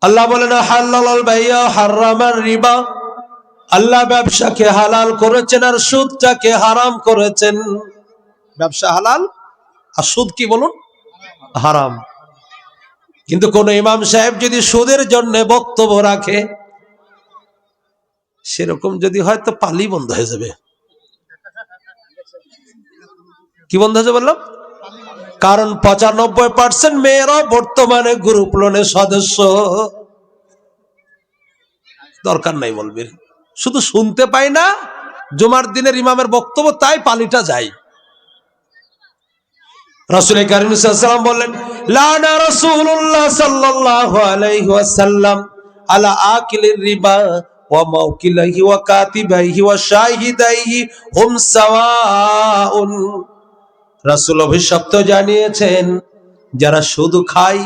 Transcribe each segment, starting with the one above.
আল্লাহ বলেন হালাল বাইয়া হারামার রিবা, আল্লাহ ব্যবসাকে হালাল করেছেন আর সুদটাকে হারাম করেছেন। ব্যবসা হালাল আর সুদ কি বলুন হারাম। কিন্তু কোন ইমাম সাহেব যদি সুদের জন্য বক্তব্য রাখে, সেরকম যদি হয় তো পালি বন্ধ হয়ে যাবে। কি বন্ধ হয়ে যাবে বললাম? কারণ 95% মেয়েরা বর্তমানে গ্রুপ লোনের সদস্য। দরকার নাই বলবে, শুধু শুনতে পাই না জুমার দিনের ইমামের বক্তব্য, তাই পালিটা যায়। রাসূল কারীম সাল্লাল্লাহু আলাইহি ওয়াসাল্লাম বলেন, লানা রাসূলুল্লাহ সাল্লাল্লাহু আলাইহি ওয়াসাল্লাম আলা আকিলির রিবা ওয়া মাওকিলিহি ওয়া কাতিবিহি ওয়া শাহিদাইহি হুম সাওয়াউন। রাসূল অভিশপ্ত জানিয়েছেন, যারা সুদ খায়,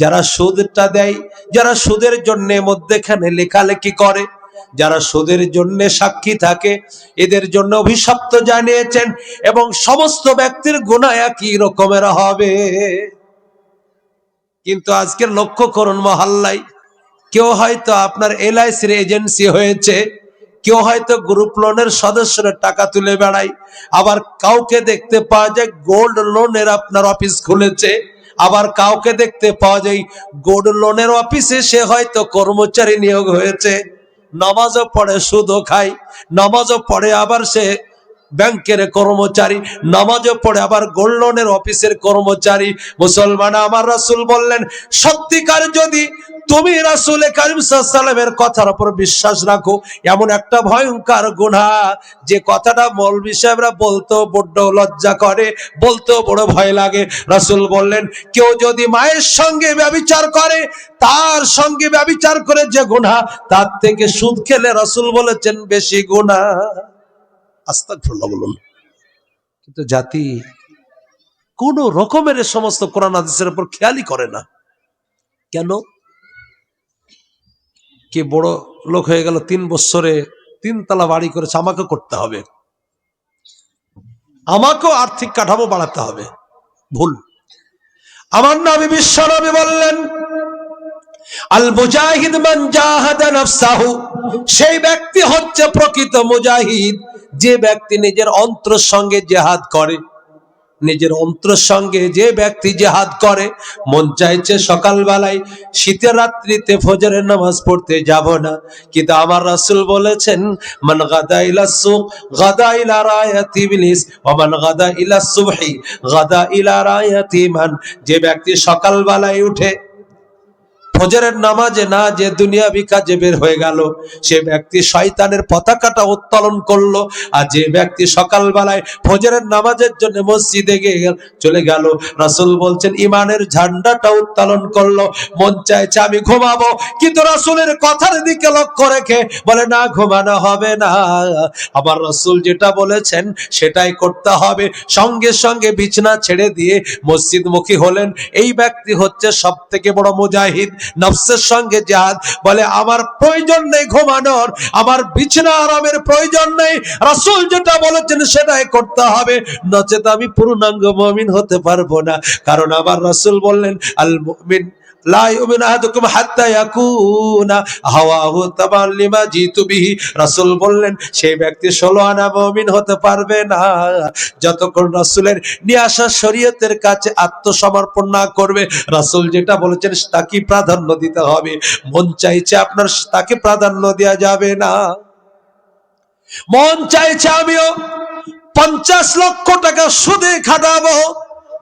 যারা সুদটা দেয়, যারা সুদের জন্য মধ্যেখানে লেখালেখি করে, যারা সুদের জন্য সাক্ষী থাকে, এদের জন্য অভিশপ্ত জানিয়েছেন এবং সমস্ত ব্যক্তির গুনাহ একই রকমের হবে। কিন্তু আজকের লক্ষ্য করুন, মহল্লায় কেউ হয়তো আপনার এলআইসির এজেন্সি হয়েছে, কেউ হয়তো গ্রুপ লোনের সদস্যরা টাকা তুলে বেড়ায়, আবার কাউকে দেখতে পাওয়া যায় গোল্ড লোনের আপনার অফিস খুলেছে, আবার কাউকে দেখতে পাওয়া যায় গোল্ড লোনের অফিসে সে হয়তো কর্মচারী নিয়োগ হয়েছে, নামাজও পড়ে সুদও খায়, নামাজও পড়ে আবার সে ব্যাংকের কর্মচারী, নামাজও পড়ে আবার গোল্ড লোনের অফিসের কর্মচারী। মুসলমান, আমার রাসূল বললেন, সত্যিকার যদি তুমি রাসূল কারীম সাল্লাল্লাহু আলাইহি ওয়াসাল্লামের কথার উপর বিশ্বাস রাখো, এমন একটা ভয়ঙ্কর গুনাহ যে কথাটা মৌলভী সাহেবরা বলতো বড্ড লজ্জা করে, বলতো বড় ভয় লাগে। রাসূল বললেন, কেউ যদি মায়ের সঙ্গে ব্যভিচার করে, তার সঙ্গে ব্যভিচার করে যে গুনাহ, তার থেকে সুদ খেলে রাসূল বলেছেন বেশি গুনাহ। আস্তাগফিরুল্লাহ বলুন। কিন্তু জাতি কোন রকমের সমস্ত কোরআন হাদিসের উপর খেয়ালই করে না। কেন? কে বড় লোক হয়ে গেল, 3 বছরে 3 তলা বাড়ি করেছে, আমাকে করতে হবে, আমাকেও আর্থিক কাঠামো বাড়াতে হবে। ভুল। আমার নবী বিশ্বনবী বললেন, আল মুজাহিদ মান জাহাদা নাফসাহু, সেই ব্যক্তি হচ্ছে প্রকৃত মুজাহিদ, যে ব্যক্তি নিজের অন্তরের সঙ্গে জিহাদ করে। নিজের অন্তরের সঙ্গে যে ব্যক্তি জিহাদ করে, মন চাইছে সকালবেলায় শীতের রাত্রিতে ফজরের নামাজ পড়তে যাব না, কিন্তু আমার রাসূল বলেছেন, মান গাদা ইলা সুক গাদা ইলা রায়াতি ইবলিস ওয়া মান গাদা ইলা সুবহি গাদা ইলা রায়াতি মান, যে ব্যক্তি সকালবেলায় উঠে ফজরের নামাজে না যে দুনিয়াবি কাজে বের হয়ে গেল, সে ব্যক্তি শয়তানের পতাকাটা উত্তোলন করলো। আর যে ব্যক্তি সকালবেলায় ফজরের নামাজের জন্য মসজিদে চলে গেল, রাসূল বলছেন ঈমানের ঝান্ডাটা উত্তোলন করলো। মন চাইছে আমি ঘুমাবো, কিন্তু রাসূলের কথার দিকে লক্ষ্য রেখে বলে, না, ঘুমানো হবে না, আবার রাসূল যেটা বলেছেন সেটাই করতে হবে। সঙ্গে সঙ্গে বিছানা ছেড়ে দিয়ে মসজিদমুখী হলেন। এই ব্যক্তি হচ্ছে সবথেকে বড় মুজাহিদ। নফসের সঙ্গে জিহাদ। বলে, আমার প্রয়োজন নেই ঘুমানোর, আমার বিছানা আরামের প্রয়োজন নেই, রাসূল যেটা বলেছেন সেটাই করতে হবে, নচেত আমি পূর্ণাঙ্গ মুমিন হতে পারবো না। কারণ আমার রাসূল বললেন, আল মুমিন লা ইউমিনু আহাদুকুম হাত্তা ইয়াকুনা হাওয়াহু তাবান লিমা জিতু বিহি। রাসূল বললেন, সেই ব্যক্তি 16 আনা মুমিন হতে পারবে না যতক্ষণ রাসূলের নিয়ে আসা শরীয়তের কাছে আত্মসমর্পণ না করবে। রাসূল যেটা বলেছেন তাকে প্রাধান্য দিতে হবে। মন চাইছে আপনার তাকে প্রাধান্য দেওয়া যাবে না। মন চাইছে আমিও 50 লক্ষ টাকা সুদে খাটাবো,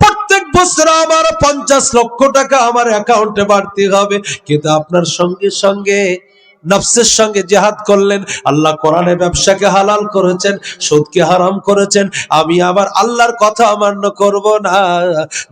প্রত্যেক বছর আমার 50 লক্ষ টাকা আমার অ্যাকাউন্টে বাড়তে হবে, কিন্তু আপনার সঙ্গে সঙ্গে নফসের সঙ্গে জিহাদ করলেন। আল্লাহ কোরআনে ব্যবসাকে হালাল করেছেন, সুদকে হারাম করেছেন, আমি আবার আল্লাহর কথা অমান্য করব না।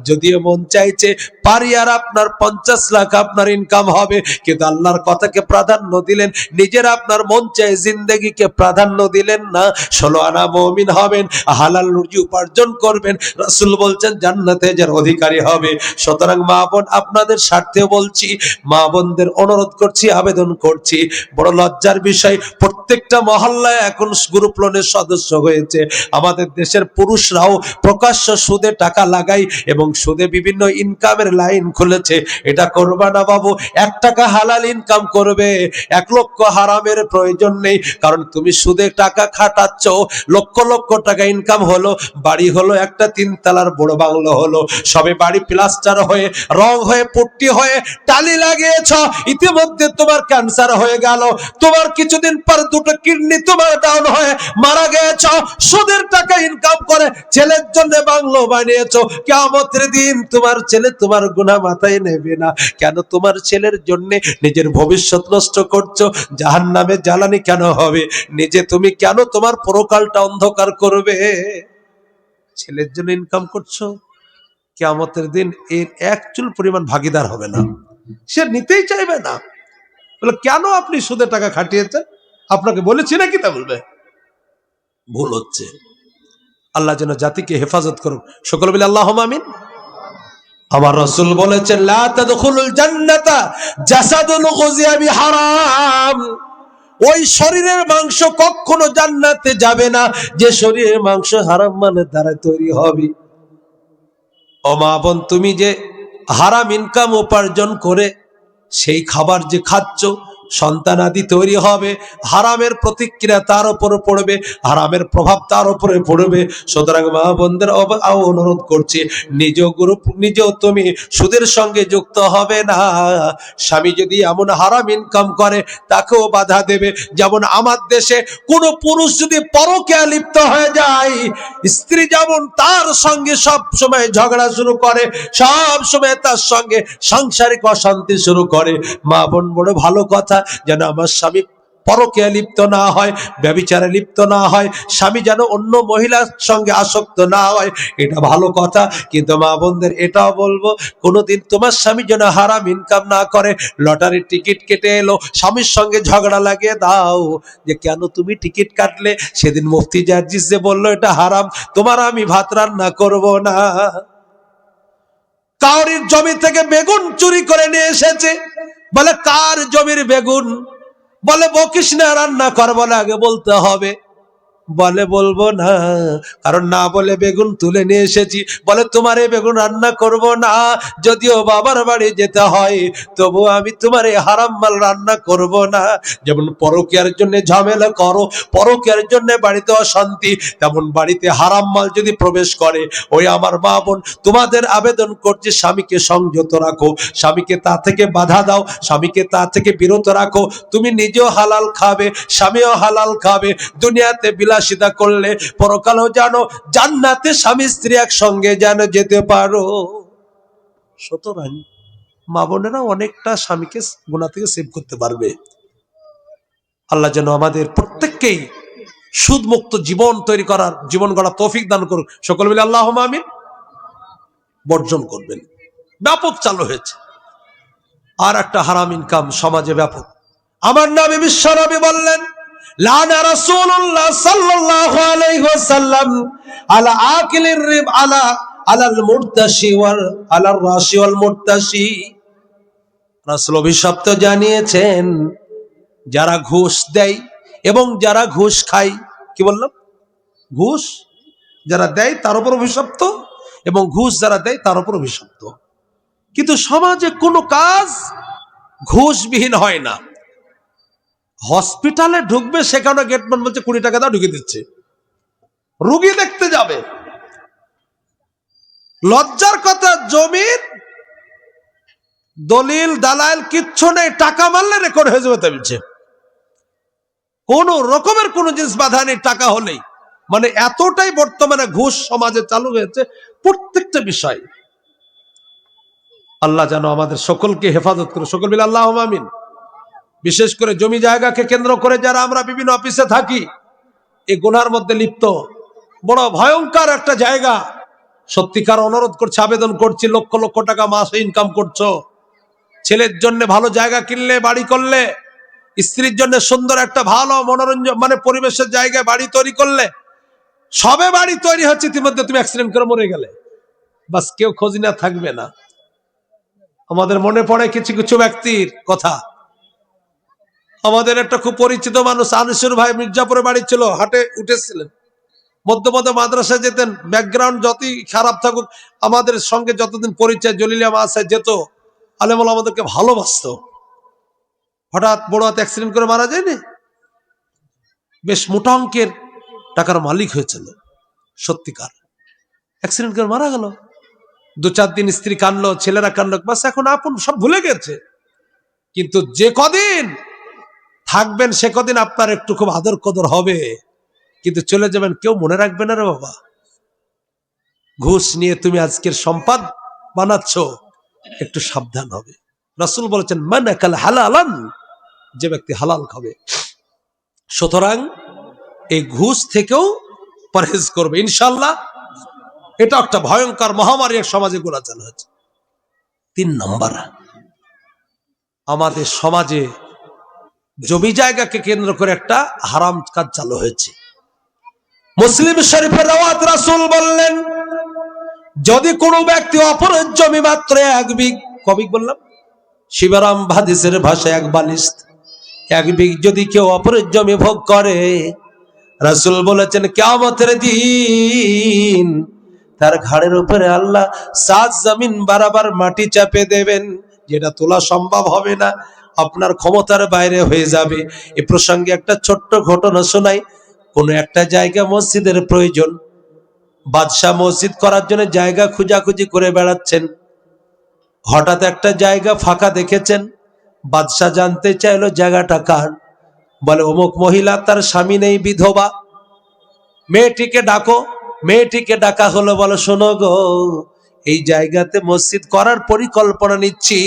যদিও মন চাইছে পারি আর আপনার 50 লাখ আপনার ইনকাম হবে, কিন্তু আল্লাহর কথাকে প্রাধান্য দিলেন, নিজের আপনার মন চাই জিন্দেগিকে প্রাধান্য দিলেন না। 16 আনা মুমিন হবেন, হালাল রুজি উপার্জন করবেন, রাসূল বলছেন জান্নাতে যার অধিকারী হবে। সুতরাং মা বোন, আপনাদের স্বার্থে বলছি, মা বোনদের অনুরোধ করছি, আবেদন করছি, বড় লজ্জার বিষয়, প্রত্যেকটা মহল্লায় এখন গ্রুপ লোনের সদস্য হয়েছে। আমাদের দেশের পুরুষরাও প্রকাশ্য সুদে টাকা লাগায় এবং সুদে বিভিন্ন ইনকামের লাইন খুলেছে, এটা করবা না বাবু। 1 টাকা হালাল ইনকাম করবে, 1 লক্ষ হারামের প্রয়োজন নেই। কারণ তুমি সুদে টাকা খাটাচ্ছ, লক্ষ লক্ষ টাকা ইনকাম হলো, বাড়ি হলো একটা 3 তলার বড় বাংলো হলো, সবে বাড়ি প্লাস্টার হয়ে রং হয়ে পুট্টি হয়ে টালি লাগিয়েছ, ইতিমধ্যে তোমার ক্যান্সার হয়ে গেল, তোমার কিছুদিন পর 2টো কিডনি তোমার ডাউন হয়ে মারা গেছ। সুদের টাকা ইনকাম করে ছেলের জন্য বাংলো বানিয়েছো, কিয়ামতের দিন তোমার ছেলে তোমার গুনাহ মাথায় নেবে না। কেন তোমার ছেলের জন্য নিজের ভবিষ্যৎ নষ্ট করছো? জাহান্নামে জ্বালানি কেন হবে? নিজে তুমি কেন তোমার পরকালটা অন্ধকার করবে? ছেলের জন্য ইনকাম করছো, কিয়ামতের দিন এর 1 চুল পরিমাণ ভাগীদার হবে না, সে নিতেই চাইবে না। বলে কেন আপনি সুদে টাকা খাটিয়েছেন? আপনাকে বলেছি নাকি? তা বলবে ভুল হচ্ছে। আল্লাহ যেন জাতিকে হেফাজত করুক, সকলে বলে আল্লাহুম্মা আমিন। আমার রাসূল বলেছেন, লা তাদখুলুল জান্নাতা জাসাদুন গুযিয়া বিহারাম। ওই শরীরের মাংস কখনো জান্নাতে যাবে না যে শরীরের মাংস হারাম মালের দ্বারা তৈরি হবে। ও মা বোন, তুমি যে হারাম ইনকাম উপার্জন করে সেই খাবার যে খাচ্ছ, সন্তান আদি তৈরি হবে, হারামের প্রতিক্রিয়া তার উপরে পড়বে, হারামের প্রভাব তার উপরে পড়বে। সুতরাং মা বোনদের অনুরোধ করছি, নিজেও তুমি সুদের সঙ্গে যুক্ত হবে না। স্বামী যদি এমন হারাম ইনকাম করে তাকেও বাধা দেবে। যেমন আমার দেশে কোন পুরুষ যদি পরকীয়া লিপ্ত হয়ে যায়, স্ত্রী যেমন তার সঙ্গে সব সময় ঝগড়া শুরু করে, সব সময় তার সঙ্গে সাংসারিক অশান্তি শুরু করে। মা বোন, বড় ভালো কথা যেন আমার স্বামী পরকীয়া লিপ্ত না হয়, ব্যভিচারে লিপ্ত না হয়, স্বামী যেন অন্য মহিলার সঙ্গে আসক্ত না হয়, এটা ভালো কথা। কিন্তু মা বোনদের এটাও বলবো, কোনোদিন তোমার স্বামী যেন হারাম ইনকাম না করে। লটারির টিকিট কেটে এলো, স্বামীর সঙ্গে ঝগড়া লাগিয়ে দাও যে কেন তুমি টিকিট কাটলে? সেদিন মুফতি জার্জিস যে বললো এটা হারাম, তোমার আমি ভাত রান্না করব না। কাউরির জমি থেকে বেগুন চুরি করে নিয়ে এসেছে, বলে কার জমির বেগুন? বলে বকিস না, রান্না কর। বলে আগে বলতে হবে। বলে বলবো না, কারণ না বলে বেগুন তুলে নিয়ে এসেছি। বলে তোমার এই বেগুন রান্না করব না, যদিও বাবার বাড়ি যেতে হয় তবু আমি তোমার এই হারাম মাল রান্না করব না। যেমন পরকীয়ার জন্য ঝামেলা করো, পরকীয়ার জন্য বাড়িতে অশান্তি, তেমন বাড়িতে হারাম মাল যদি প্রবেশ করে, ওই আমার মা বোন তোমাদের আবেদন করছে, স্বামীকে সংযত রাখো, স্বামীকে তা থেকে বাধা দাও, স্বামীকে তা থেকে বিরত রাখো। তুমি নিজেও হালাল খাবে, স্বামীও হালাল খাবে। দুনিয়াতে বিলাসিতা করলে পরকালও জানো জান্নাতে স্বামী স্ত্রী একসঙ্গে যেন যেতে পারো। সুতরাং মা বোনেরা অনেকটা স্বামীকে গুনাহ থেকে সেভ করতে পারবে। আল্লাহ যেন আমাদের প্রত্যেককেই সুদমুক্ত জীবন তৈরি করার, জীবন গড়া তৌফিক দান করুক। সকল মিলে আল্লাহুম্মা আমিন। বর্জন করবেন, ব্যাপক চালু হয়েছে। আর একটা হারাম ইনকাম সমাজে ব্যাপক। আমার নবী বিশ্বনবী বললেন, লানা রাসূলুল্লাহ সাল্লাল্লাহু আলাইহি ওয়াসাল্লাম আলা আকিলির রিব আলাল মুরতাশি ওয়াল আলার রাশি ওয়াল মুরতাশি। রাসূল অভিশপ্ত জানিয়েছেন, যারা ঘুষ দেয় এবং যারা ঘুষ খায়, কি বললাম? ঘুষ যারা দেয় তার উপর অভিশপ্ত, এবং ঘুষ যারা দেয় তার উপর অভিশপ্ত। কিন্তু সমাজে কোনো কাজ ঘুষবিহীন হয় না। হসপিটালে ঢুকবে, সেখানে গেটম্যান বলছে 20 টাকা দাও, ঢুকে দিচ্ছে। রোগী দেখতে যাবে, লজ্জার কথা, জমির দলিল দালাল কিচ্ছু নেই, টাকা মারলে রেকর্ড হয়ে যাবে। বলছে কোন রকমের কোন জিনিস বাধা নেই, টাকা হলেই। মানে এতটাই বর্তমানে ঘুষ সমাজে চালু হয়েছে প্রত্যেকটা বিষয়। আল্লাহ যেন আমাদের সকলকে হেফাজত করে, সকল মিলে আল্লাহুম্মা আমিন। বিশেষ করে জমি জায়গাকে কেন্দ্র করে যারা আমরা বিভিন্ন অফিসে থাকি, এই গুনার মধ্যে লিপ্ত, বড় ভয়ঙ্কর একটা জায়গা। সত্যিকার অনুরোধ করছে, আবেদন করছি, লক্ষ লক্ষ টাকা মাসে ইনকাম করছো, ছেলের জন্য ভালো জায়গা কিনলে, বাড়ি করলে, স্ত্রীর জন্য সুন্দর একটা ভালো মনোরঞ্জন মানে পরিবেশের জায়গায় বাড়ি তৈরি করলে, সবে বাড়ি তৈরি হচ্ছে, ইতিমধ্যে তুমি অ্যাক্সিডেন্ট করে মরে গেলে, বাস কেউ খোঁজ না থাকবে না। আমাদের মনে পড়ে কিছু কিছু ব্যক্তির কথা। আমাদের একটা খুব পরিচিত মানুষ, আনিসুর ভাই, মির্জাপুরে বাড়ি ছিল, হাটে উঠেছিলেন, মধ্যে মধ্যে মাদ্রাসায় যেতেন, ব্যাকগ্রাউন্ড যতই খারাপ থাকুক, আমাদের সঙ্গে যতদিন পরিচয় জলিলিয়া মাদ্রাসায় যেত, আলেমুল আমাদেরকে ভালোবাসতো। হঠাৎ বড় হাতে অ্যাক্সিডেন্ট করে মারা যায়নি, বেশ মোটা অঙ্কের টাকার মালিক হয়েছিল, সত্যিকার অ্যাক্সিডেন্ট করে মারা গেল। 2-4 দিন স্ত্রী কানলো, ছেলেরা কানলো, বাস এখন আপন সব ভুলে গেছে। কিন্তু যে কদিন থাকবেন সে কদিন আপনার একটু খুব আদর কদর হবে, কিন্তু চলে যাবেন কেউ মনে রাখবে না রে বাবা। ঘুষ নিয়ে তুমি আজকের সম্পদ বানাচ্ছ, একটু সাবধান হবে। রাসূল বলেছেন মান আকাল হালালান, যে ব্যক্তি হালাল খাবে। সুতরাং এই ঘুষ থেকেও পরহেজ করবে ইনশাআল্লাহ। এটা একটা ভয়ঙ্কর মহামারী এক সমাজে গোলাচাল হয়েছে। 3 নম্বর, আমাদের সমাজে জমি জায়গাকে কেন্দ্র করে একটা হারাম কাজ চালু হয়েছে। মুসলিম শরীফের রাওয়াত, রাসূল বললেন যদি কোনো ব্যক্তি অপরের জমি মাত্র 1 বিঘ, কবিক বললাম শিবরাম হাদিসের ভাষায় 1 বালিস্ত, 1 বিঘ যদি কেউ অপরের জমি ভোগ করে, রাসূল বলেছেন কিয়ামতের দিন তার ঘাড়ের উপরে আল্লাহ 7 জমিন বরাবর মাটি চাপে দেবেন, যেটা তোলা সম্ভব হবে না, আপনার ক্ষমতার বাইরে হয়ে যাবে। এই প্রসঙ্গে একটা ছোট্ট ঘটনা শোনাই। কোন একটা জায়গা মসজিদের প্রয়োজন, বাদশাহ মসজিদ করার জন্য জায়গা খোঁজাখুঁজি করে বেড়াচ্ছেন। হঠাৎ একটা জায়গা ফাঁকা দেখেছেন, বাদশাহ জানতে চাইলো জায়গাটা কার। বলে অমুক মহিলা, তার স্বামী নেই, বিধবা, মেয়েটিকে ডাকো। মেয়েটিকে ডাকা হলো, বলো শোনো গো, এই জায়গাতে মসজিদ করার পরিকল্পনা নিচ্ছি,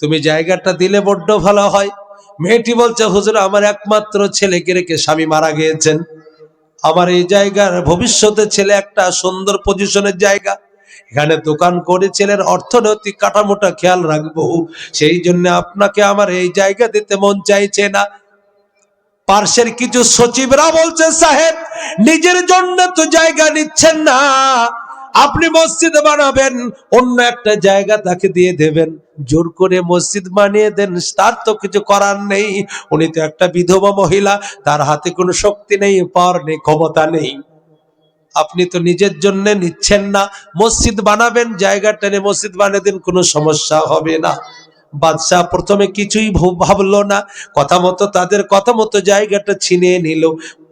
তুমি জায়গাটা দিলে বড্ড ভালো হয়। মেয়েটি বলছে হুজুর আমার একমাত্র ছেলেকে রেখে স্বামী মারা গিয়েছেন, আমার এই জায়গার ভবিষ্যতে ছেলে একটা সুন্দর পজিশনের জায়গা, এখানে দোকান করে ছেলের অর্থনৈতিক কাঠামোটা খেয়াল রাখবো, সেই জন্য আপনাকে আমার এই জায়গা দিতে মন চাইছে না। পার্শ্বের কিছু সচিবরা বলছে সাহেব নিজের জন্য তো জায়গা নিচ্ছেন না, আপনি মসজিদ বানাবেন, অন্য একটা জায়গা তাকে দিয়ে দেবেন, জোর করে মসজিদ বানিয়ে দেন, তার তো কিছু করার নেই, উনি তো একটা বিধবা মহিলা, তার হাতে কোনো শক্তি নেই, পাওয়ার নেই, ক্ষমতা নেই। আপনি তো নিজের জন্য নিচ্ছেন না, মসজিদ বানাবেন, জায়গাটা নিয়ে মসজিদ বানিয়ে দেন, কোনো সমস্যা হবে না। বাদশাহ প্রথমে কিছুই ভাবলো না, কথা মতো তাদের কথা মতো জায়গাটা ছিনিয়ে নিল।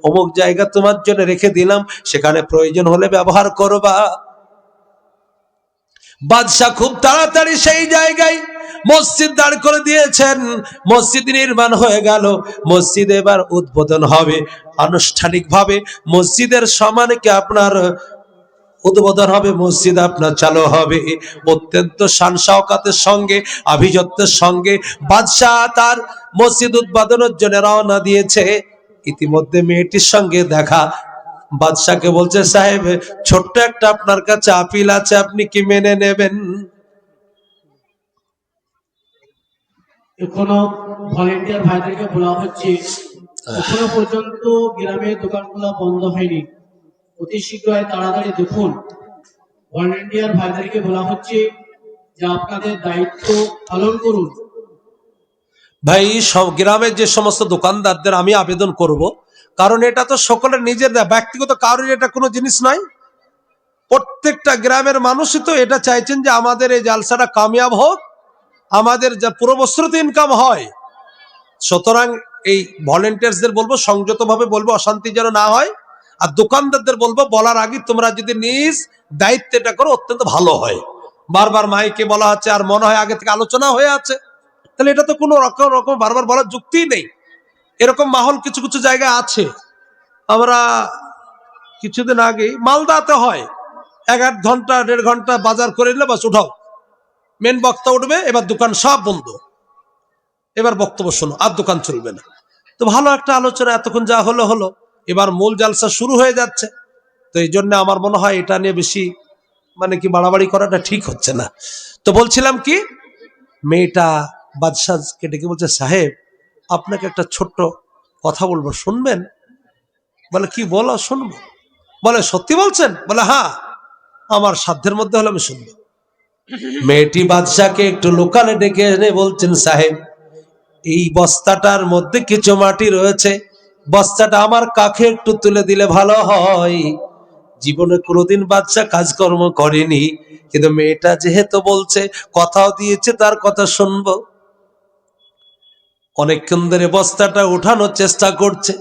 অমুক জায়গা তোমার জন্য রেখে দিলাম, সেখানে প্রয়োজন হলে ব্যবহার করবা। বাদশাহ খুব তাড়াতাড়ি সেই জায়গায় মসজিদ দাঁড় করে দিয়েছেন, মসজিদ নির্মাণ হয়ে গেল। মসজিদ এবার উদ্বোধন হবে আনুষ্ঠানিকভাবে, মসজিদের সমানে কি আপনার উদ্বোধন হবে, মসজিদ আপনার চালু হবে। অত্যন্ত শান শওকতের সঙ্গে, আভিজাত্যের সঙ্গে বাদশাহ তার মসজিদ উদ্বোধনের জন্য রওনা দিয়েছে। ইতিমধ্যে মেয়েটির সঙ্গে দেখা, বাদশাকে বলছে সাহেব ছোট্ট একটা আপনার কাছে আপিল আছে, আপনি কি মেনে নেবেন? এখনো ভলেন্টিয়ার ভাইদেরকে বলা হচ্ছে এখনো পর্যন্ত গ্রামের দোকানগুলো বন্ধ হয়নি, অতি শীঘ্রই তাড়াতাড়ি দেখুন। ভলেন্টিয়ার ভাইদেরকে বলা হচ্ছে যে আপনাদের দায়িত্ব পালন করুন। ভাই সব গ্রামের যে সমস্ত দোকানদারদের আমি আবেদন করব, কারণ এটা তো সকলের নিজের ব্যক্তিগত, কারোর এটা কোনো জিনিস নয়, প্রত্যেকটা গ্রামের মানুষই তো এটা চাইছেন যে আমাদের এই জালসাটা কামিয়াব হোক, আমাদের যা পুরো বছরতে ইনকাম হয়। সুতরাং এই ভলেন্টিয়ার্সদের বলবো সংযতভাবে বলবো, অশান্তি যেন না হয়। আর দোকানদারদের বলবো বলার আগে তোমরা যদি নিজ দায়িত্বটা করো অত্যন্ত ভালো হয়। বারবার মাইকে বলা হচ্ছে, আর মনে হয় আগে থেকে আলোচনা হয়ে আছে, তাহলে এটা তো কোনো রকম বারবার বলার যুক্তিই নেই। এরকম মাহল কিছু কিছু জায়গায় আছে। আমরা কিছুদিন আগে মালদাতে হয়, 1-1 ঘন্টা 1.5 ঘন্টা বাজার করে নিলে বাস উঠাও, মেন বক্তা উঠবে, এবার দোকান সব বন্ধ, এবার বক্তব্য শোনো, আর দোকান চলবে না। তো ভালো একটা আলোচনা, এতক্ষণ যা হলো হলো, এবার মূল জালসা শুরু হয়ে যাচ্ছে। তো এই জন্য আমার মনে হয় এটা নিয়ে বেশি মানে কি বাড়াবাড়ি করাটা ঠিক হচ্ছে না। তো বলছিলাম কি, মেয়েটা বাদশাহকে ডেকে বলছে সাহেব আপনাকে একটা ছোট্ট কথা বলবো, শুনবেন? বলে কি বলো, শুনবো। বলে সত্যি বলছেন? বলে হ্যাঁ, আমার সাধ্যের মধ্যে হলে আমি শুনবো। মেয়েটি বাদশাহকে একটু লোকালে ডেকে এনে বলছেন সাহেব এই বস্তাটার মধ্যে কিছু মাটি রয়েছে, বস্তাটা আমার কাছে একটু তুলে দিলে ভালো হয়। জীবনে কোনোদিন বাচ্চা কাজকর্ম করেনি, কিন্তু মেয়েটা যেহেতু বলছে, কথাও দিয়েছে, তার কথা শুনবো। অনেকক্ষণ ধরে বস্তাটা উঠানোর চেষ্টা করছে,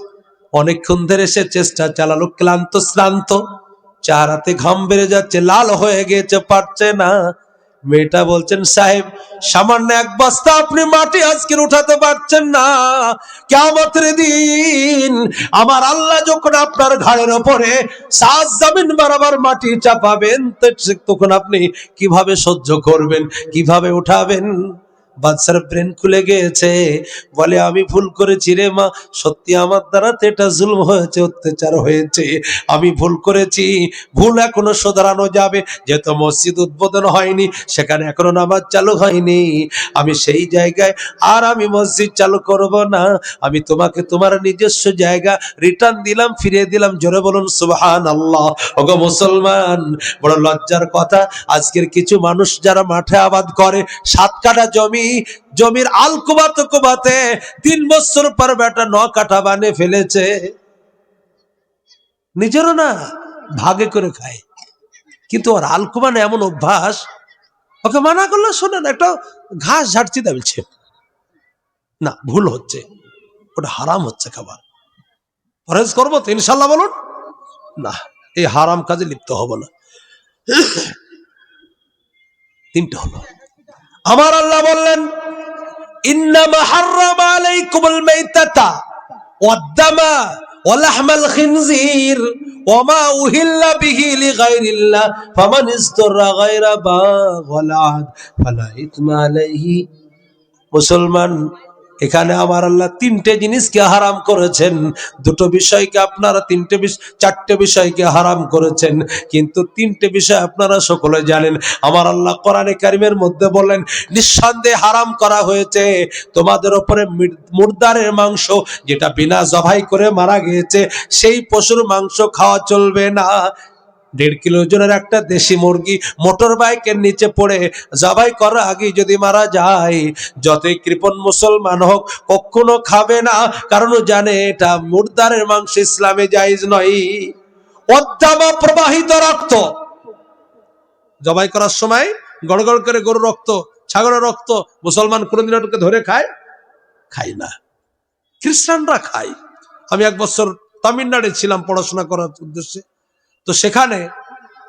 অনেকক্ষণ ধরে সে চেষ্টা চালালো, ক্লান্ত শ্রান্ত, চেহারাতে ঘাম বেড়ে যাচ্ছে, লাল হয়ে গেছে, পারছে না। মেয়েটা বলছেন, সাহেব সামান্য এক বস্তা আপনি মাটি আজকে উঠাতে পারছেন না, কিয়ামতের দিন আমার আল্লাহ যখন আপনার ঘাড়ের ওপরে সাত জমিন বরাবর মাটি চাপাবেন, তখন আপনি কিভাবে সহ্য করবেন, কিভাবে উঠাবেন? বাচ্চার ব্রেন খুলে গিয়েছে, বলে আমি ভুল করেছি রে মা, সত্যি আমার দ্বারা এটা জুলম হয়েছে, অত্যাচার হয়েছে, আমি ভুল করেছি। ভুল এখনো শোধরানো যাবে, যেহেতু মসজিদ উদ্বোধন হয়নি, সেখানে এখনো নামাজ চালু হয়নি, আমি সেই জায়গায় আর আমি মসজিদ চালু করব না, আমি তোমাকে তোমার নিজস্ব জায়গা রিটার্ন দিলাম, ফিরিয়ে দিলাম। জোরে বলুন সুবহানাল্লাহ। ওগো মুসলমান, বড় লজ্জার কথা, আজকের কিছু মানুষ যারা মাঠে আবাদ করে, 7 কাঠা জমির আল কোবাতে 3 বছর পর বেটা 9 কাঠা বানিয়ে ফেলেছে, নিজেরও না, ভাগে করে খায়। কিন্তু ওর আলকুবান এমন অভ্যাস, ওকে মানা করলে শোনেন, একটা ঘাস ঝাড়ছি দাবিছে না, ভুল হচ্ছে, ওটা হারাম হচ্ছে খাবার, পরহেজ করবো তো ইনশাল্লাহ, বলুন না, এই হারাম কাজে লিপ্ত হব না। 3টা হলো। আমার আল্লাহ বললেন, ইন্নামা হাররামা আলাইকুমুল মাইতাতা ওয়াদ-দামা ওয়া লাহমাল খিনজির ওয়া মা উহিল্লা বিহি লিগাইরিল্লাহ ফামান ইসতারা গায়রা বাগ ওয়ালা আদ ফালা ইতমা আলাইহি। মুসলমান, এখানে আমার আল্লাহ 3টে জিনিসকে হারাম করেছেন, 2টো বিষয়কে আপনারা 4টে বিষয়কে হারাম করেছেন, কিন্তু 3টে বিষয় আপনারা সকলে জানেন। আমার আল্লাহ কোরআনে কারিমের মধ্যে বলেন, নিঃসন্দেহে হারাম করা হয়েছে তোমাদের উপরে মুর্দারের মাংস, যেটা বিনা জবাই করে মারা গিয়েছে, সেই পশুর মাংস খাওয়া চলবে না। 1.5 কিলো ওজনের একটা দেশি মুরগি মোটর বাইকের নিচে পড়ে জবাই করার আগে যদি মারা যায়, যতই কৃপণ মুসলমান হোক কখনো খাবে না, কারণ জানে এটা মুর্দারের মাংস, ইসলামে জায়েজ নয়। অদ্দামা প্রবাহিত রক্ত, জবাই করার সময় গড়গড় করে গরুর রক্ত, ছাগলের রক্ত, মুসলমান কোনদিন ওটাকে ধরে খায় না, খ্রিস্টানরা খায়। আমি 1 বছর তামিলনাড়ে ছিলাম পড়াশোনা করার উদ্দেশ্যে, তো সেখানে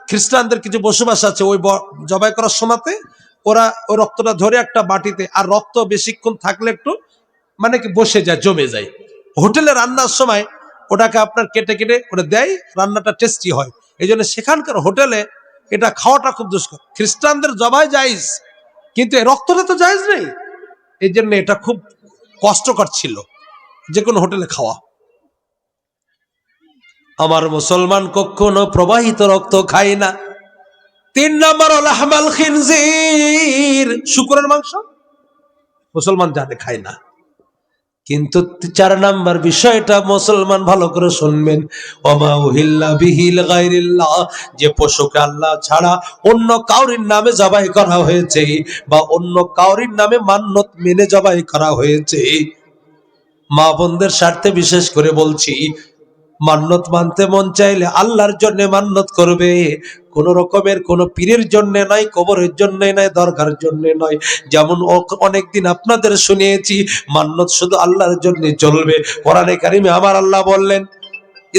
খ্রিস্টানদের কিছু বসবাস আছে, ওই জবাই করার সময়তে ওরা ওই রক্তটা ধরে একটা বাটিতে, আর রক্ত বেশিক্ষণ থাকলে একটু মানে কি বসে যায়, জমে যায়, হোটেলে রান্নার সময় ওটাকে আপনার কেটে কেটে ওটা দেয়, রান্নাটা টেস্টি হয়। এই জন্য সেখানকার হোটেলে এটা খাওয়াটা খুব দুষ্কর। খ্রিস্টানদের জবাই জায়েজ, কিন্তু এই রক্তটা তো জায়েজ নেই, এই জন্য এটা খুব কষ্টকর ছিল যে কোনো হোটেলে খাওয়া। আমার মুসলমান কখনো প্রবাহিত রক্ত খায় না। 3 নম্বর লাহমাল খিনজির, শুকরের মাংস মুসলমান জানে খায় না। কিন্তু 4 নম্বর বিষয়টা মুসলমান ভালো করে শুনবেন, ওমা উহিল্লা বিহি লিগাইরিল্লাহ, যে পশুকে আল্লাহ ছাড়া অন্য কাউরির নামে জবাই করা হয়েছে বা অন্য কাউরির নামে মান্যত মেনে জবাই করা হয়েছে। মা বোনদের স্বার্থে বিশেষ করে বলছি, মান্যত মানতে মন চাইলে আল্লাহর জন্য মান্যত করবে, কোন রকমের কোন পীরের জন্য নয়, কবরের জন্য নয়, দরগার জন্য নয়। যেমন অনেকদিন আপনাদের শুনিয়েছি, মান্যত শুধু আল্লাহর জন্য চলবে। কোরআনে কারিমে আমার আল্লাহ বললেন,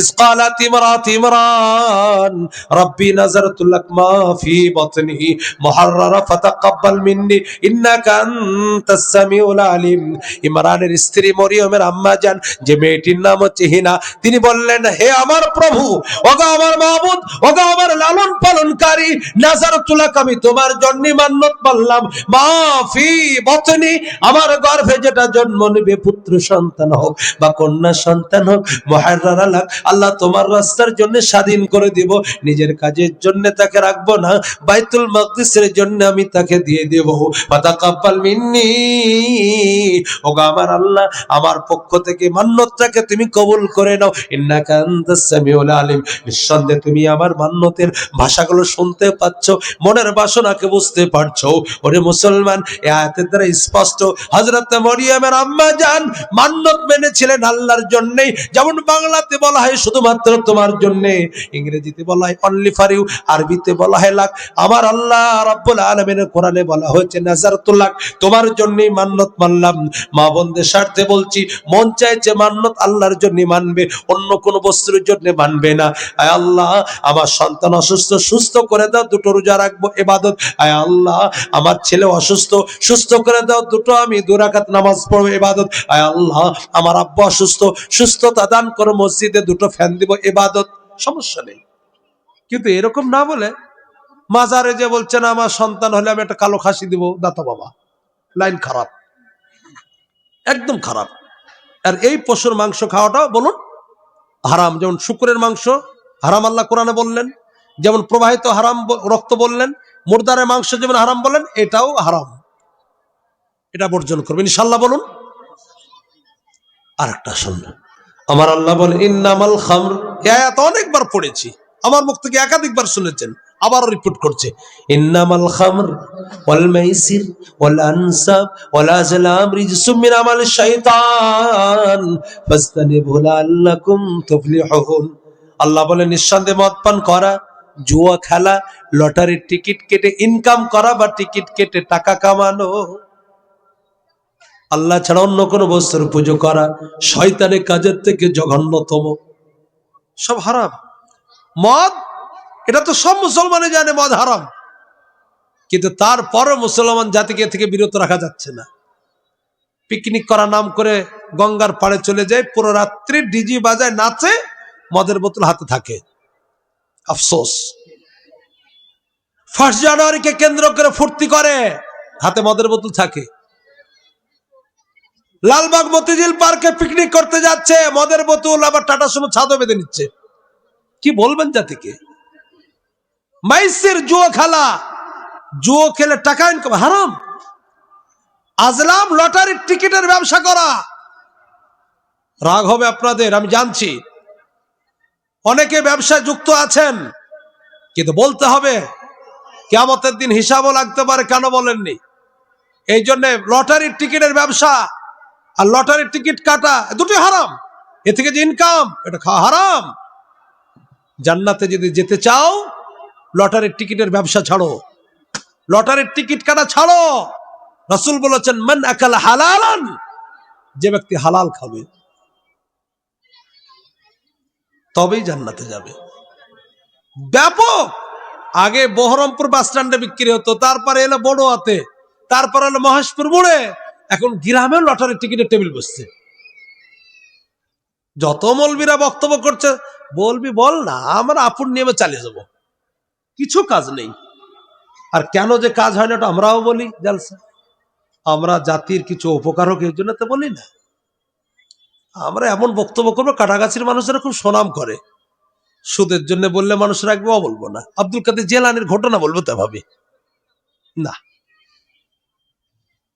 ইসকালাত ইমরাত ইমরান রব্বি নাযারতু লাক মা ফি বাতনি মুহাররারা ফাতাকাব্বাল মিন্নি ইন্নাকা আনতাস সামিউল আলিম। ইমরানের স্ত্রী মরিয়মের আম্মা জান, যে মেয়েটির নাম হচ্ছে হিনা, তিনি বললেন, হে আমার প্রভু, ওগো আমার মাবুদ, ওগো আমার লালন পালনকারী, নাযারতু লাক, আমি তোমার জন্য মান্যত মানলাম, মা ফি বাতনি, আমার গর্ভে যেটা জন্ম নেবে, পুত্র সন্তান হোক বা কন্যা সন্তান হোক, মুহাররারা লাক, আল্লাহ তোমার রাস্তার জন্য স্বাধীন করে দিব, নিজের কাজের জন্য তাকে রাখবো না, বাইতুল মাকদিসের জন্য আমি তাকে দিয়ে দেব। ফাতাকাব্বাল মিন্নি ওগো আমার আল্লাহ, আমার পক্ষ থেকে মান্যতটাকে তুমি কবুল করে নাও। ইন্নাকা আনতাস সামিউল আলিম, নিঃসন্দেহে তুমি আমার মান্যতের ভাষাগুলো শুনতে পাচ্ছ, মনের বাসনাকে বুঝতে পারছো। ওরে মুসলমান, এই আয়াতের দ্বারা স্পষ্ট হযরত মরিয়মের আম্মা জান মান্যত মেনেছিলেন আল্লাহর জন্য। যেমন বাংলাতে বলা হয় শুধুমাত্র তোমার জন্য, ইংরেজিতে বলা হয় অনলি ফর ইউ, আরবিতে বলা হয় লাক। আমার আল্লাহ রাব্বুল আলামিনের কোরআনে বলা হয়েছে নাযারতুল লাক, তোমার জন্যই মান্যত মানলাম। মা বোনদের স্বার্থে বলছি, মন চাইছে মান্যত আল্লাহর জন্য মানবে, অন্য কোনো বস্তুর জন্য মানবে না। আয় আল্লাহ, আমার সন্তান অসুস্থ, সুস্থ করে দাও, দুটো রোজা রাখবো ইবাদত। আয় আল্লাহ, আমার ছেলে অসুস্থ, সুস্থ করে দাও, দুটো আমি 2 রাকাত নামাজ পড়বো ইবাদত। আয় আল্লাহ, আমার আব্বা অসুস্থ, সুস্থতা দান করো, মসজিদে 2টো ফ্যান দিব ইবাদত। সমস্যা নেই। কিন্তু এরকম না বলে মাজারে যে বলছেন আমার সন্তান হলে আমি একটা কালো খাসি দিব, দাতা বাবা, লাইন খারাপ, একদম খারাপ। আর এই পশুর মাংস খাওয়াটা বলুন হারাম। যেমন শুকরের মাংস হারাম আল্লাহ কোরআনে বললেন, যেমন প্রবাহিত হারাম রক্ত বললেন, মুর্দারের মাংস যেমন হারাম বললেন, এটাও হারাম। এটা বর্জন করবেন ইনশাআল্লাহ। বলুন আর একটা শুনুন, আমার আল্লাহ বলেন ইন্নামাল খামর, এই আয়াত অনেকবার পড়েছি, আমার মুখ থেকে একাধিকবার শুনেছেন, আবারও রিপিট করছে। ইন্নামাল খামর ওয়াল মাইসির ওয়াল আনসাব ওয়াল আজলাম রিজসুম মিন আমালিশ শাইতান ফাসতানিবু লাআল্লাকুম তুফলিহুন। আল্লাহ বলেন নিঃসন্দেহে মদ পান করা, জুয়া খেলা, লটারির টিকিট কেটে ইনকাম করা বা টিকিট কেটে টাকা কামানো, আল্লাহ ছাড়া অন্য কোনো বস্তুর পুজো করা শয়তানের কাজের থেকে জঘন্যতম, সব হারাম। মদ, এটা তো সব মুসলমানে জানে মদ হারাম, কিন্তু তারপরও মুসলমান জাতিকে থেকে বিরত রাখা যাচ্ছে না। পিকনিক করার নাম করে গঙ্গার পাড়ে চলে যায়, পুরো রাত্রি ডিজি বাজায়, নাচে, মদের বোতল হাতে থাকে। আফসোস। 1 জানুয়ারিকে কেন্দ্র করে ফুর্তি করে, হাতে মদের বোতল থাকে। লালবাগ মতিঝিল পার্কে পিকনিক করতে যাচ্ছে, মদের বোতল, আবার টাটা সুমো ছাদও বেঁধে নিচ্ছে। কি বলবেন জাতিকে? মাইসির, জুয়া খেলা, জুয়া খেলে টাকা ইনকাম হারাম। আজলাম, লটারির টিকিটের ব্যবসা করা। রাগ হবে আপনাদের, আমি জানছি, অনেকে ব্যবসায় যুক্ত আছেন, কিন্তু বলতে হবে, কিয়ামতের দিন হিসাবও লাগতে পারে, কেন বলেননি? এই জন্য লটারির টিকিটের ব্যবসা আর লটারির টিকিট কাটা দুটোই হারাম। এ থেকে যে ইনকাম, এটা খাওয়া হারাম। জান্নাতে যদি যেতে চাও, লটারির টিকিটের ব্যবসা ছাড়ো, লটারির টিকিট কাটা ছাড়ো। রাসূল বলেছেন মান আকালা হালালান, যে ব্যক্তি হালাল খাবে তবেই জান্নাতে যাবে। ব্যাপক। আগে বহরমপুর বাস স্ট্যান্ডে বিক্রি হতো, তারপরে এলো বড়ুয়াতে, তারপরে এলো মহেশপুর মোড়ে, এখন গ্রামেও লটারির টিকিটের টেবিল বসছে। যত মৌলবীরা বক্তব্য করছে, বলবি বল না, আমরা আপন নিয়মে চালিয়ে যাব, কিছু কাজ নেই। আর কেন যে কাজ হয় না, আমরাও বলি জালসা, আমরা জাতির কিছু উপকার হোক এই জন্য তো বলি না। আমরা এমন বক্তব্য করবো, কাটাগাছির মানুষেরা খুব সুনাম করে, সুদের জন্য বললে মানুষ রাখবে, বলবো না। আব্দুল কাদের জিলানীর ঘটনা বলবো তা ভাবি না।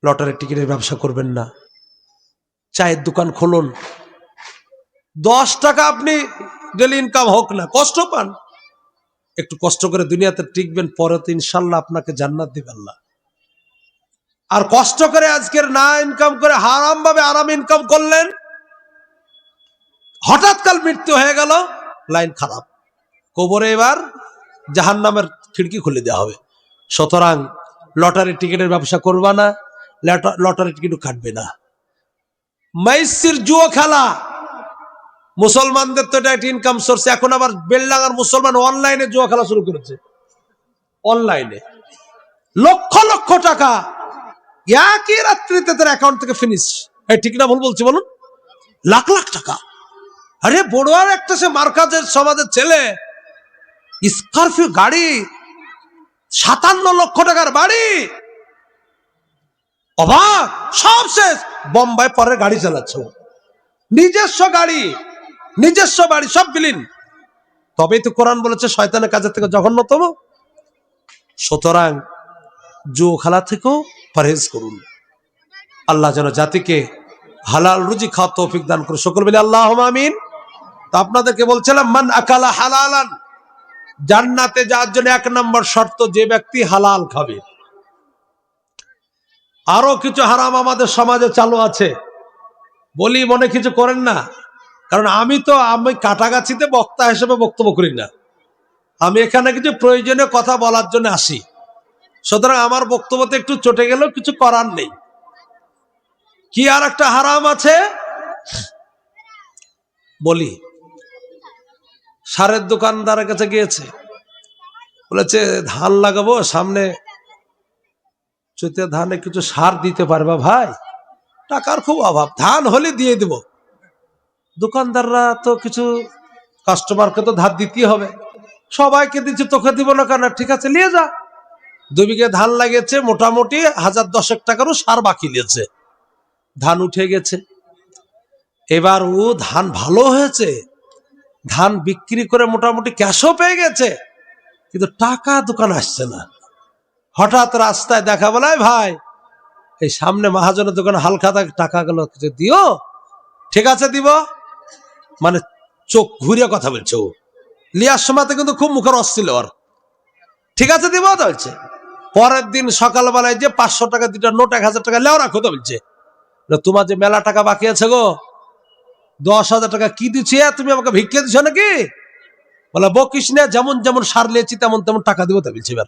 লটারির টিকিটের ব্যবসা করবেন না। চায়ের দোকান খুলুন, 10 টাকা আপনি ডেলি ইনকাম হোক না, কষ্ট পান, একটু কষ্ট করে দুনিয়াতে টিকবেন, পরে তো ইনশাল্লাহ আপনাকে জান্নাত দিবে আল্লাহ। আর কষ্ট করে আজকের না ইনকাম করে হারাম ভাবে আরাম ইনকাম করলেন, হঠাৎ কাল মৃত্যু হয়ে গেল, লাইন খারাপ, কবরে এবার জাহান্নামের খিড়কি খুলে দেওয়া হবে। সুতরাং লটারির টিকিটের ব্যবসা করবা না, লটারির টিকিটও কাটবে না। মাইসির, জুয়া খেলা, মুসলমানদের তো এটা একটা ইনকাম সোর্স। এখন আবার বেলডাঙ্গার মুসলমান অনলাইনে জুয়া খেলা শুরু করেছে, অনলাইনে লক্ষ লক্ষ টাকা একই রাত্রিতে তার অ্যাকাউন্ট থেকে ফিনিশ। ঠিক না ভুল বলছি বলুন? লাখ লাখ টাকা। আরে বড়ুয়ার একটা সে মার্কাজের সমাজের ছেলে, স্করপিও গাড়ি, 57 লক্ষ টাকার বাড়ি, অবাক, সব শেষ, বোম্বাই পরে গাড়ি চালাচ্ছে, নিজস্ব গাড়ি, নিজস্ব বাড়ি, সব বিলীন। তবেই তো কোরআন বলেছে শয়তানের কাজের থেকে জঘন্যতম। সুতরাং জুয়া খেলা থেকেও পরহেজ করুন। আল্লাহ যেন জাতিকে হালাল রুজি খাওয়া তৌফিক দান করে, সকল বলে আল্লাহুম্মা আমিন। তো আপনাদেরকে বলছিলাম, মান আকালা হালালান, জান্নাতে যাওয়ার জন্য 1 নম্বর শর্ত, যে ব্যক্তি হালাল খাবে। আরো কিছু হারাম আমাদের সমাজে চালু আছে, বলি মনে কিছু করেন না, কারণ আমি কাটাগাছিতে বক্তা হিসেবে বক্তব্য করি না, আমি এখানে কিছু প্রয়োজনীয় কথা বলার জন্য আসি। সুতরাং আমার বক্তব্যতে একটু চটে গেলেও কিছু করার নেই। কি আর একটা হারাম আছে বলি, সারের দোকানদারের কাছে গিয়েছে, বলেছে ধান লাগাবো সামনে, চৈতে ধানে কিছু সার দিতে পারবা ভাই? টাকার খুব অভাব, ধান হলে দিয়ে দিব। দোকানদাররা তো কিছু কাস্টমারকে তো ধার দিতেই হবে, সবাইকে দিচ্ছে, তোকে দিব না কেন? ঠিক আছে নিয়ে যা। 2 বিঘে ধান লাগিয়েছে, মোটামুটি 1010 টাকারও সার বাকি নিয়েছে, ধান উঠে গেছে। এবার ও ধান ভালো হয়েছে, ধান বিক্রি করে মোটামুটি ক্যাশও পেয়ে গেছে, কিন্তু টাকা দোকান আসছে না। হঠাৎ রাস্তায় দেখা, বলে ভাই এই সামনে মহাজনের দোকানে হালকা টাকা গেল, কিছু দিও। ঠিক আছে দিব, মানে চোখ ঘুরিয়ে কথা বলছে ও। লিয়ার সময়তে কিন্তু খুব মুখের অশ্লীল ওর। ঠিক আছে দিব তো বলছে। পরের দিন সকালবেলায় যে 500 টাকা 2টা নোট 1000 টাকা লেও রাখো তো বলছে, তোমার যে মেলা টাকা বাকি আছে গো, 10,000 টাকা কি দিচ্ছি, তুমি আমাকে ভিক্ষে দিচ্ছ নাকি? বলে বকিস না, যেমন যেমন সার লিয়েছি তেমন তেমন টাকা দিব তো বলছে। এবার